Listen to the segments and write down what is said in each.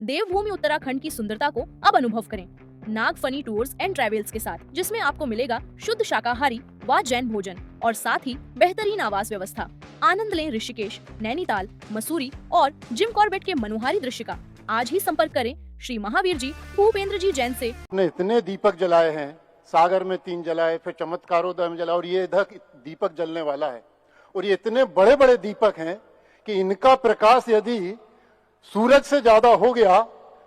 देवभूमि उत्तराखंड की सुंदरता को अब अनुभव करें नागफनी टूर्स एंड ट्रैवल्स के साथ, जिसमें आपको मिलेगा शुद्ध शाकाहारी व जैन भोजन और साथ ही बेहतरीन आवास व्यवस्था। आनंद लें ऋषिकेश, नैनीताल, मसूरी और जिम कॉर्बेट के मनोहारी दृश्य का। आज ही संपर्क करें श्री महावीर जी भूपेंद्र जी जैन से। ने इतने दीपक जलाए हैं, सागर में 3 जलाए, फिर चमत्कारोदय में जला, और ये इधर दीपक जलने वाला है। और ये इतने बड़े बड़े दीपक हैं कि इनका प्रकाश यदि सूरज से ज्यादा हो गया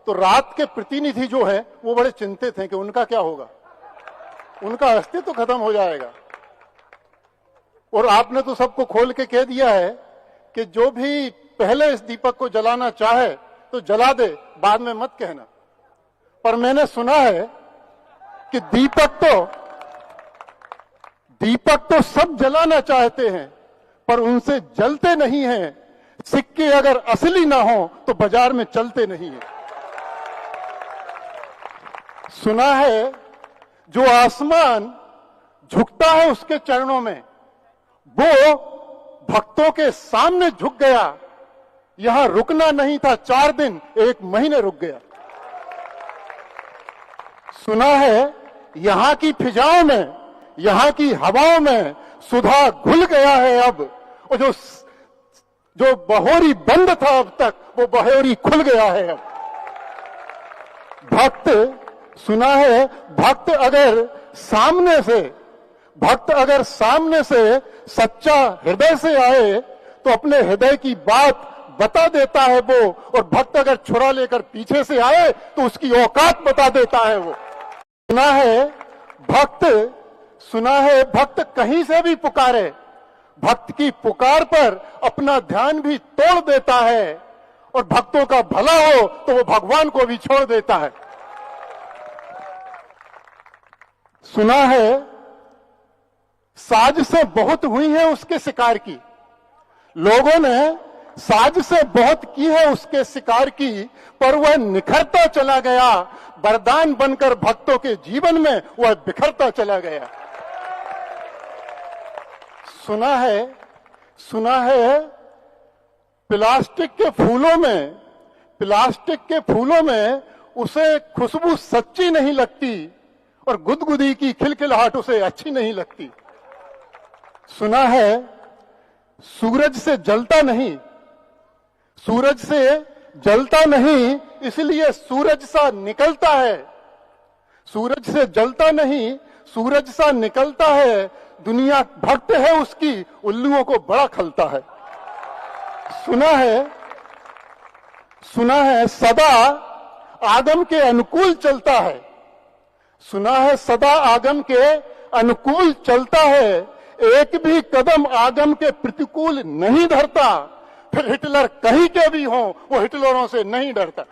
तो रात के प्रतिनिधि जो है वो बड़े चिंतित हैं कि उनका क्या होगा, उनका अस्तित्व खत्म हो जाएगा। और आपने तो सबको खोल के कह दिया है कि जो भी पहले इस दीपक को जलाना चाहे तो जला दे, बाद में मत कहना। पर मैंने सुना है कि दीपक तो सब जलाना चाहते हैं पर उनसे जलते नहीं हैं। सिक्के अगर असली ना हो तो बाजार में चलते नहीं है। सुना है जो आसमान झुकता है उसके चरणों में, वो भक्तों के सामने झुक गया। यहां रुकना नहीं था, 4 दिन 1 महीने रुक गया। सुना है यहां की फिजाओं में, यहां की हवाओं में सुधा घुल गया है अब। और जो बहोरी बंद था अब तक, वो बहोरी खुल गया है अब। सुना है भक्त अगर सामने से सच्चा हृदय से आए तो अपने हृदय की बात बता देता है वो। और भक्त अगर छुरा लेकर पीछे से आए तो उसकी औकात बता देता है वो। सुना है भक्त कहीं से भी पुकारे, भक्त की पुकार पर अपना ध्यान भी तोड़ देता है। और भक्तों का भला हो तो वो भगवान को भी छोड़ देता है। सुना है साज से बहुत हुई है उसके शिकार की, लोगों ने साज से बहुत की है उसके शिकार की, पर वह निखरता चला गया। वरदान बनकर भक्तों के जीवन में वह बिखरता चला गया। सुना है प्लास्टिक के फूलों में उसे खुशबू सच्ची नहीं लगती और गुदगुदी की खिलखिलाहट उसे अच्छी नहीं लगती। सुना है सूरज से जलता नहीं इसलिए सूरज सा निकलता है। सूरज से जलता नहीं, सूरज सा निकलता है। दुनिया भक्त है उसकी, उल्लुओं को बड़ा खलता है। सुना है सदा आगम के अनुकूल चलता है। सुना है सदा आगम के अनुकूल चलता है, एक भी कदम आगम के प्रतिकूल नहीं धरता। फिर हिटलर कहीं के भी हों, वो हिटलरों से नहीं डरता।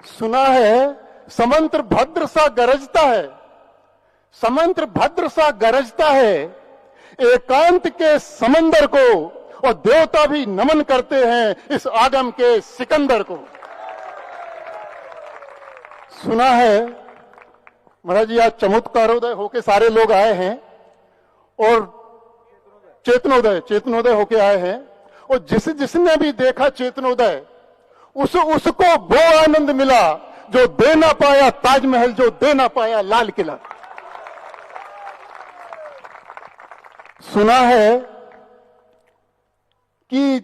सुना है समंत्र भद्र सा गरजता है। एकांत के समंदर को और देवता भी नमन करते हैं इस आगम के सिकंदर को। सुना है महाराज जी आज चमत्कारोदय होके सारे लोग आए हैं और चेतनोदय होके आए हैं। और जिसने भी देखा चेतनोदय उसको वो आनंद मिला जो दे ना पाया ताजमहल, जो दे ना पाया लाल किला। सुना है कि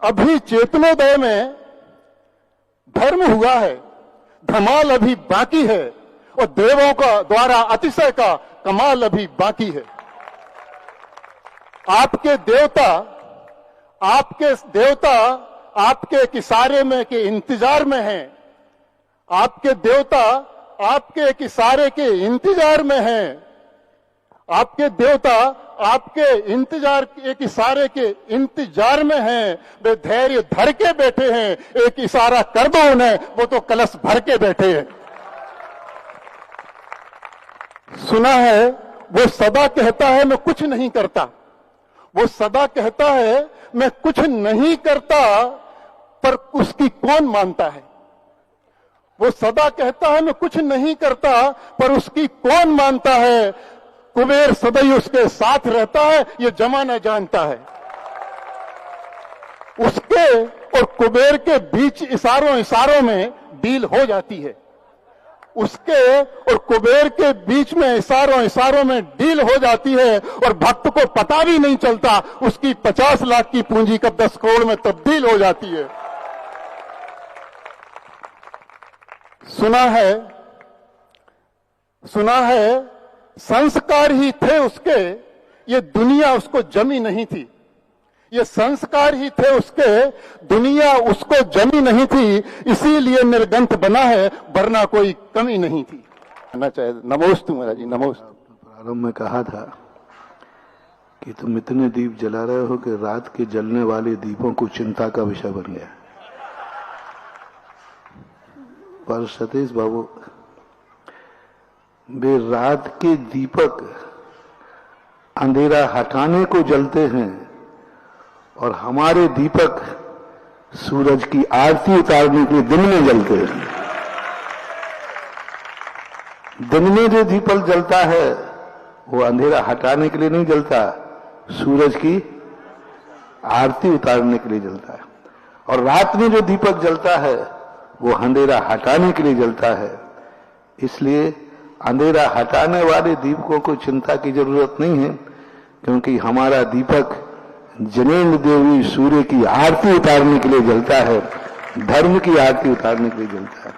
अभी चेतनोदय में धर्म हुआ है, धमाल अभी बाकी है और देवों का द्वारा अतिशय का कमाल अभी बाकी है। आपके देवता आपके किसारे में के इंतजार में हैं। आपके देवता आपके किसारे के इंतजार में हैं। आपके देवता आपके इशारे के इंतजार में हैं। वे धैर्य धर के बैठे हैं, एक इशारा कर दो उन्हें, वो तो कलश भर के बैठे हैं। सुना है वो सदा कहता है मैं कुछ नहीं करता। वो सदा कहता है मैं कुछ नहीं करता, पर उसकी कौन मानता है। वो सदा कहता है मैं कुछ नहीं करता, पर उसकी कौन मानता है। कुबेर सदैव उसके साथ रहता है, ये जमाना जानता है। उसके और कुबेर के बीच इशारों इशारों में डील हो जाती है। उसके और कुबेर के बीच में इशारों इशारों में डील हो जाती है और भक्त को पता भी नहीं चलता उसकी 50 लाख की पूंजी कब 10 करोड़ में तब्दील हो जाती है। सुना है संस्कार ही थे उसके, ये दुनिया उसको जमी नहीं थी। ये संस्कार ही थे उसके, दुनिया उसको जमी नहीं थी, इसीलिए निर्गंथ बना है, वरना कोई कमी नहीं थी। कहना चाहे नमोस्तु महाराज जी, नमोस्तु। प्रारंभ में कहा था कि तुम इतने दीप जला रहे हो कि रात के जलने वाले दीपों को चिंता का विषय बन गया। पर सतीश बाबू, वे रात के दीपक अंधेरा हटाने को जलते हैं और हमारे दीपक सूरज की आरती उतारने के लिए दिन में जलते हैं। दिन में जो दीपक जलता है वो अंधेरा हटाने के लिए नहीं जलता, सूरज की आरती उतारने के लिए जलता है। और रात में जो दीपक जलता है वो अंधेरा हटाने के लिए जलता है। इसलिए अंधेरा हटाने वाले दीपकों को चिंता की जरूरत नहीं है, क्योंकि हमारा दीपक जनेन्द्र देवी सूर्य की आरती उतारने के लिए जलता है, धर्म की आरती उतारने के लिए जलता है।